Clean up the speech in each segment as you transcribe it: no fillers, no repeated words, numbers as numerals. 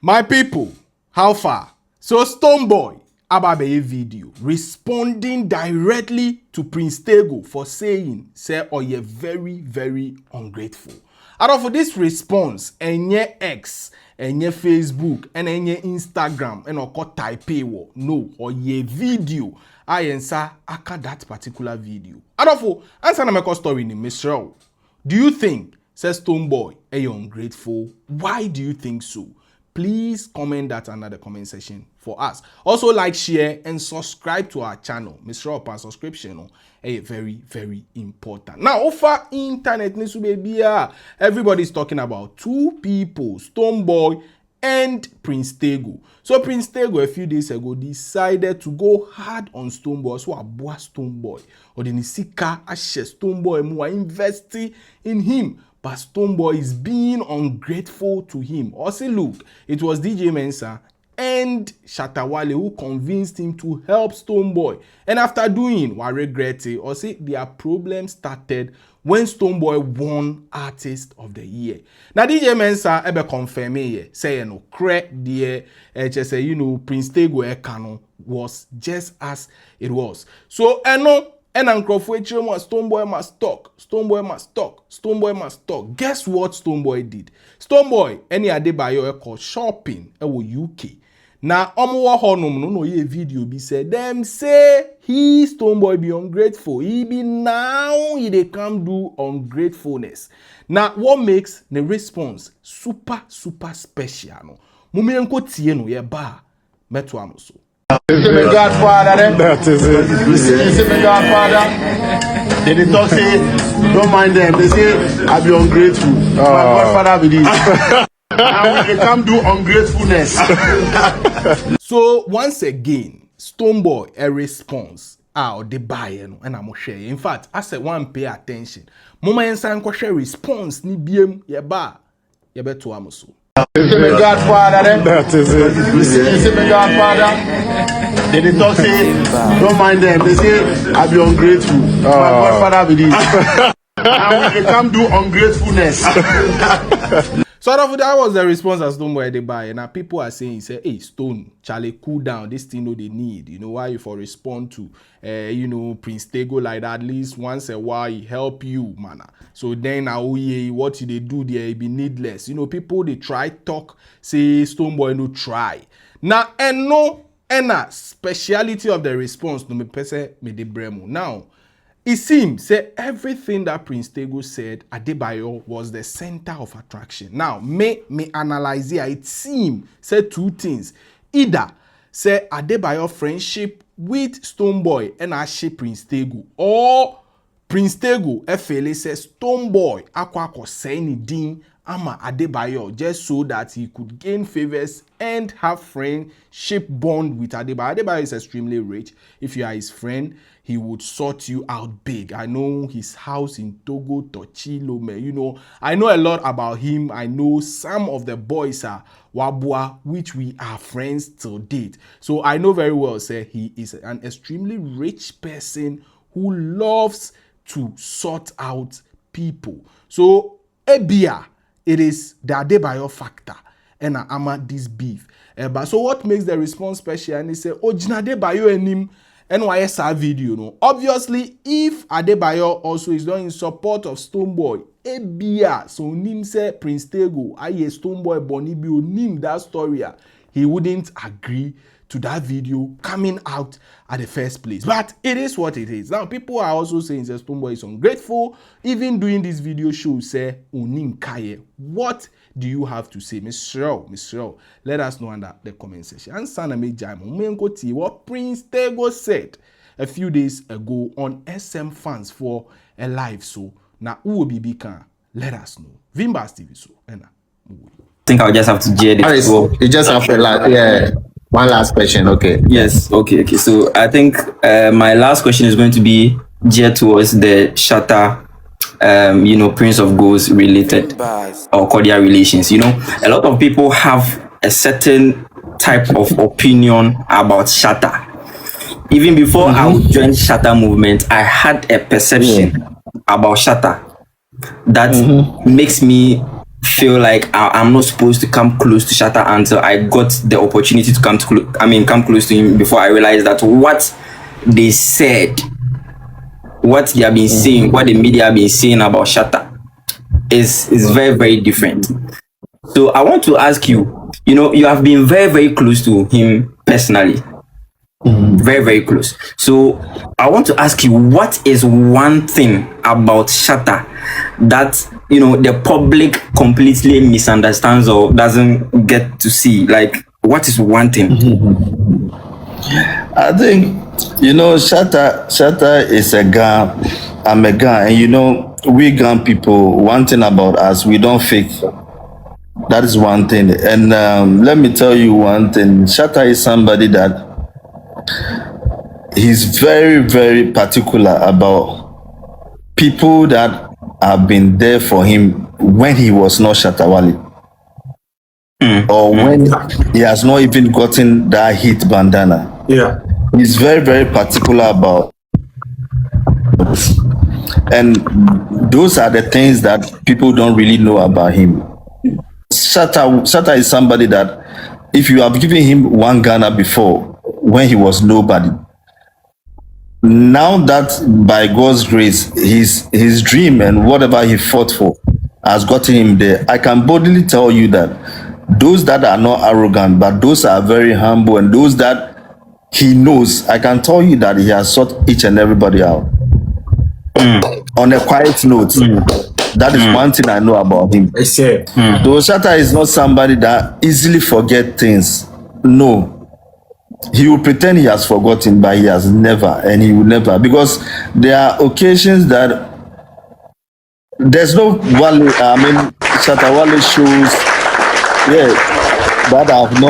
My people, how far? So Stonebwoy Adebayor video responding directly to Prince Tagoe for saying, say, oh, you're very, very ungrateful. Out of this response, enye X, enye Facebook, and enye Instagram, and oko type no, or ye video, I answer aka that particular video. Out of answer na meko story ni Mr. Do you think, says Stonebwoy, are you ungrateful? Why do you think so? Please comment that under the comment section for us. Also like, share, and subscribe to our channel. Mr. Upper subscription is very, very important. Now, over internet, everybody is talking about two people, Stonebwoy and Prince Tagoe. So Prince Tagoe a few days ago decided to go hard on Stonebwoy. So aboa Stonebwoy. Or the Nisika ashe Stonebwoy mu investing in him. But Stonebwoy is being ungrateful to him. Also, look, it was DJ Mensa and Shatta Wale who convinced him to help Stonebwoy. And after doing what regretted, also their problem started when Stonebwoy won Artist of the Year. Now DJ Mensa ebe confirm here, say no correct there, just say Prince Tagoe canon was just as it was. So and Stonebwoy must talk. Stonebwoy must talk. Stonebwoy must talk. Guess what Stonebwoy did? Stonebwoy any Adebayor called shopping UK. Now omo honum no ye video be said them say he Stonebwoy be ungrateful. He be now he they come do ungratefulness. Now what makes the response super special no? Mumi enko tie no ye ba meto amoso. You see my Godfather then? That is it. You see my Godfather? They talk say, don't mind them. They say, I be ungrateful. My Godfather be this. And we come do ungratefulness. So once again, Stonebwoy a response. They buy and I'm share. In fact, I said one pay attention. Mama and ko share response ni biem ye ba ye beto amoso. You see my Godfather then? That is it. You see my Godfather? They talk say, don't mind them. They say, I be ungrateful. My Godfather be this. And we come do ungratefulness. Sort of that was the response as Stonebwoy Adebayor. Now people are saying, say, hey, Stone, Charlie, cool down. This thing no they need. Why you for respond to Prince Tagoe like that? At least once a while he help you, man. So then what they do there, it be needless. People they try talk, say Stonebwoy no try. Now and speciality of the response to me pese me de bremo. Now it seems say everything that Prince Tagoe said Adebayor was the center of attraction. Now me analyze here. It seems say two things. Either say Adebayor friendship with Stonebwoy and Ashe Prince Tagoe, or Prince Tagoe FLA says Stonebwoy akwa say ni din ama Adebayor just so that he could gain favors and have friendship bond with Adebayor. Adebayor is extremely rich. If you are his friend, he would sort you out big. I know his house in Togo, Tochilome. I know a lot about him. I know some of the boys are Wabua, which we are friends till date. So I know very well, say he is an extremely rich person who loves to sort out people. So Ebia, it is the Adebayor factor and ama this beef. But so what makes the response special? And they say, oh, Jina Adebayor and him NYSR video. No, obviously, if Adebayor also is not in support of Stonebwoy, Ebia, so nim say Prince Tagoe, aye Stonebwoy Bonnie bi nim that story, he wouldn't agree to that video coming out at the first place. But it is what it is. Now, people are also saying that Stonebwoy is ungrateful. Even doing this video show, say, Unim Kaye. What do you have to say? Mr. Let us know under the comment section. And Sana me Jaimo, what Prince Tagoe said a few days ago on SM Fans for a live show. Now, who will be can let us know. Vimbas TV so. I think I'll just have to J this. You just have to yeah. One last question, okay. Yes, okay. So I think my last question is going to be geared towards the Shatta, Prince of Ghosts related or cordial relations. A lot of people have a certain type of opinion about Shatta. Even before I joined Shatta movement, I had a perception about Shatta that makes me feel like I'm not supposed to come close to Shatta until I got the opportunity to come close to him before I realized that what they said, what they have been saying, what the media have been saying about Shatta is very, very different. So I want to ask you, you have been very, very close to him personally. Very, very close. So I want to ask you, what is one thing about Shatta that the public completely misunderstands or doesn't get to see? Like, what is one thing? I think Shatta is a Ga. I'm a Ga, and we Ga people. One thing about us, we don't fake. That is one thing. And let me tell you one thing. Shatta is somebody that he's very, very particular about people that have been there for him when he was not Shatta Wale. Or when he has not even gotten that hit bandana. Yeah. He's very, very particular about. And those are the things that people don't really know about him. Shatta is somebody that if you have given him one Ghana before, when he was nobody, now that by God's grace, his dream and whatever he fought for has gotten him there, I can boldly tell you that those that are not arrogant, but those are very humble, and those that he knows, I can tell you that he has sought each and everybody out. On a quiet note, that is one thing I know about him. I say. Though Shatta is not somebody that easily forget things. No. He will pretend he has forgotten, but he has never, and he will never. Because there are occasions that there's no Wale, Shatta Wale shows, but I've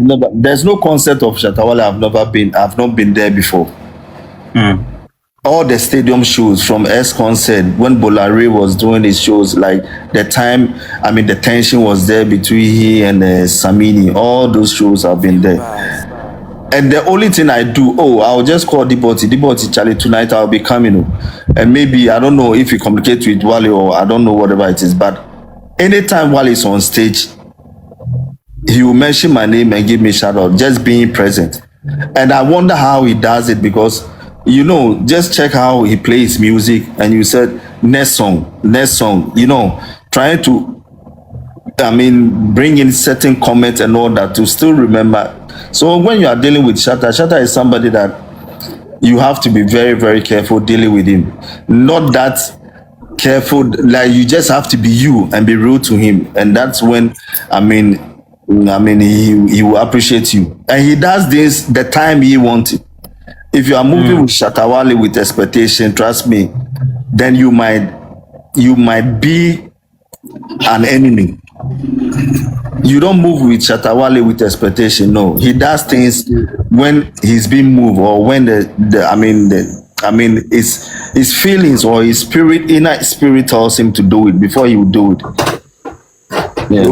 never, there's no concert of Shatta Wale I've not been there before. All the stadium shows from S concert when Bolare was doing his shows, like the time, the tension was there between he and Samini. All those shows have been there. And the only thing I do, I'll just call Diboti, Charlie, tonight I'll be coming. And maybe, I don't know if he communicates with Wale or I don't know whatever it is, but anytime Wale is on stage, he will mention my name and give me a shout out, just being present. And I wonder how he does it because, just check how he plays music and you said, next song, trying to, bring in certain comments and all that to still remember. So when you are dealing with Shatta is somebody that you have to be very, very careful dealing with him. Not that careful, like you just have to be you and be real to him. And that's when, he will appreciate you. And he does this the time he wants it. If you are moving with Shatta Wale with expectation, trust me, then you might be an enemy. You don't move with Shatta Wale with expectation. No, he does things when he's being moved or when his feelings or his inner spirit tells him to do it before he will do it. Yeah,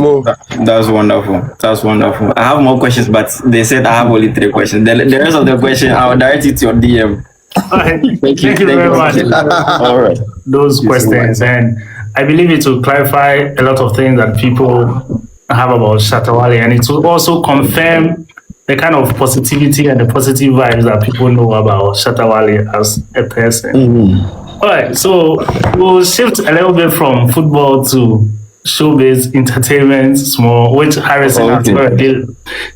that's wonderful. That's wonderful. I have more questions, but they said I have only 3 questions. The rest of the question, I'll direct it to your DM. Thank you very much. All right. Those questions, and I believe it will clarify a lot of things that people have about Shatta Wale, and it will also confirm the kind of positivity and the positive vibes that people know about Shatta Wale as a person. All right, so we'll shift a little bit from football to showbiz entertainment, which Harrison has already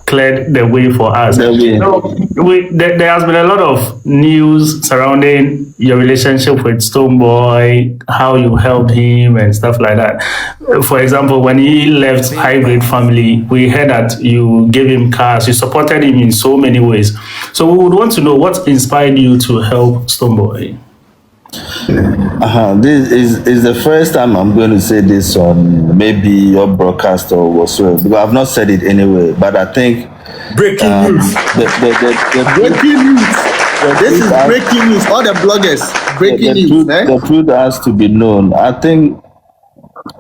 cleared the way for us. So there has been a lot of news surrounding your relationship with Stonebwoy, how you helped him and stuff like that. For example, when he left High Grade Family, we heard that you gave him cars, you supported him in so many ways. So we would want to know what inspired you to help Stonebwoy. This is the first time I'm going to say this on maybe your broadcast or whatsoever, because I've not said it anyway. But I think breaking news. Breaking news. This is breaking news. All the bloggers breaking news. The truth has to be known. I think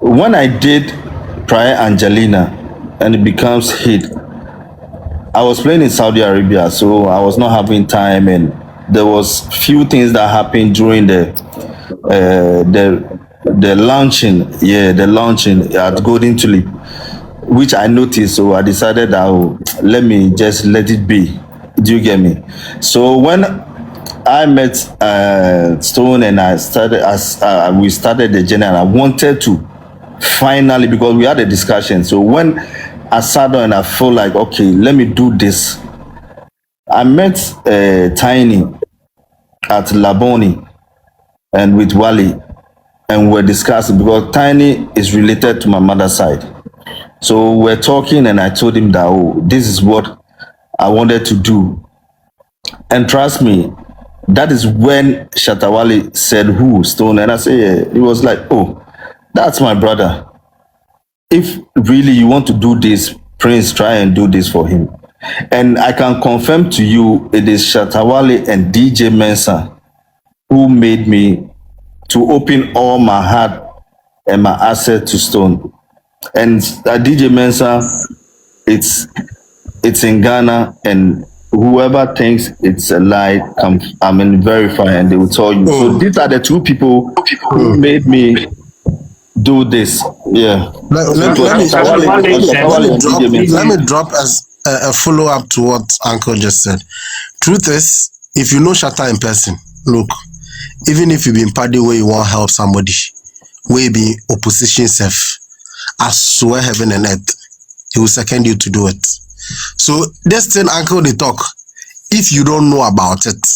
when I did Prayer Angelina and it becomes hit, I was playing in Saudi Arabia, so I was not having time, and there was few things that happened during the the launching at Golden Tulip, which I noticed. So I decided that let me just let it be. Do you get me? So when I met Stone and I started we started the journey, and I wanted to finally, because we had a discussion. So when I sat down and I felt like, okay, let me do this, I met Tiny at Laboni and with Wale, and we're discussing because Tiny is related to my mother's side. So we're talking, and I told him that, this is what I wanted to do. And trust me, that is when Shatta Wale said, who? Stone? And I said, yeah. He was like, oh, that's my brother. If really you want to do this, Prince, try and do this for him. And I can confirm to you, it is Shatta Wale and DJ Mensa who made me to open all my heart and my asset to Stone. And DJ Mensa, it's in Ghana, and whoever thinks it's a lie, verify, and they will tell you. So these are the two people who made me do this. Yeah. Let me drop as a follow up to what Uncle just said. Truth is, if you know Shatta in person, look, even if you be in party where you want to help somebody, where you be opposition self, I swear heaven and earth, he will second you to do it. So this thing Uncle they talk, if you don't know about it,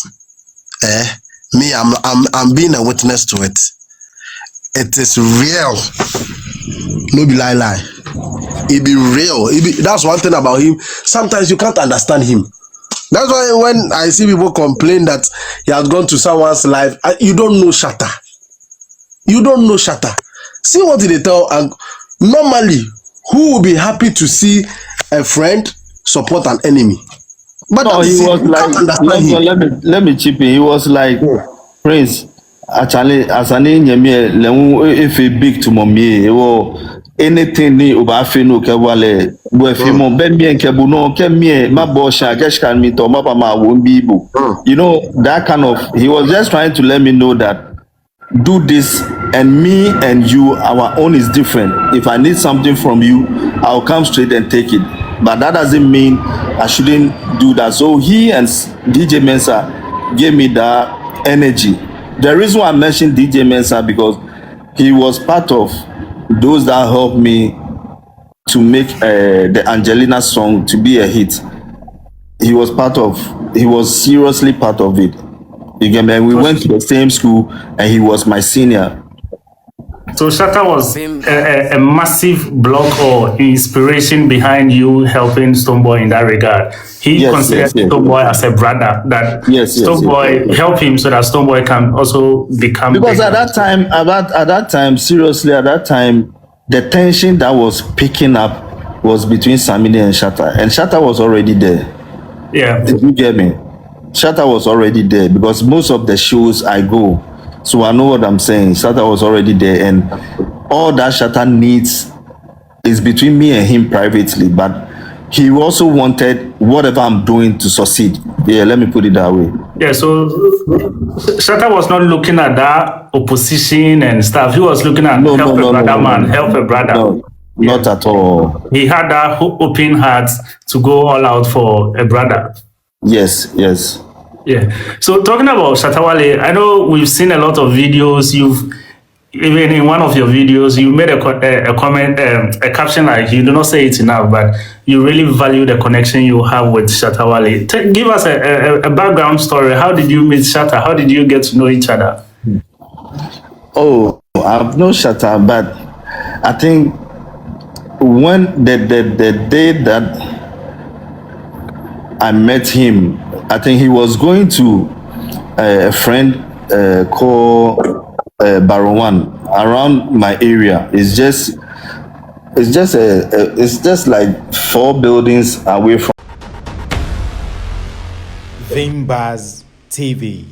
me I'm being a witness to it. It is real. No be lie. It be real. That's one thing about him. Sometimes you can't understand him. That's why when I see people complain that he has gone to someone's life, you don't know Shatta. You don't know Shatta. See what they tell. And normally, who will be happy to see a friend support an enemy? But no, he was like, let me chip in. He was like, Prince, actually, as an if a big to mommy, anything ni ubafinu kewale wefimo bemie kebuno kemie mabosha keshkan mi to mapa ma wombibu. You know, that kind of, he was just trying to let me know that do this, and me and you, our own is different. If I need something from you, I'll come straight and take it. But that doesn't mean I shouldn't do that. So he and DJ Mensa gave me that energy. The reason why I mentioned DJ Mensa, because he was part of those that helped me to make the Angelina song to be a hit. He was seriously part of it. You get me? And we went to the same school, and he was my senior. So Shatta was a massive block or inspiration behind you helping Stonebwoy in that regard. He considered Stonebwoy as a brother, that Stonebwoy help him so that Stonebwoy can also become because bigger. at that time, seriously, at that time, the tension that was picking up was between Samini and Shatta. And Shatta was already there. Yeah. Did you get me? Shatta was already there because most of the shows I go, so I know what I'm saying. Shatta was already there, and all that Shatta needs is between me and him privately, but he also wanted whatever I'm doing to succeed. Yeah, let me put it that way. Yeah, so Shatta was not looking at that opposition and stuff. He was looking at help a brother. No, not at all. He had that open heart to go all out for a brother. Yes. Yeah. So talking about Shatta Wale, I know we've seen a lot of videos. Even in one of your videos, you made a comment, a caption like, you do not say it enough, but you really value the connection you have with Shatta Wale. Give us a background story. How did you meet Shatta? How did you get to know each other? Oh, I've known Shatta, but I think when the day that I met him, I think he was going to a friend called Barawan around my area. It's just like 4 buildings away from Vimbaz TV.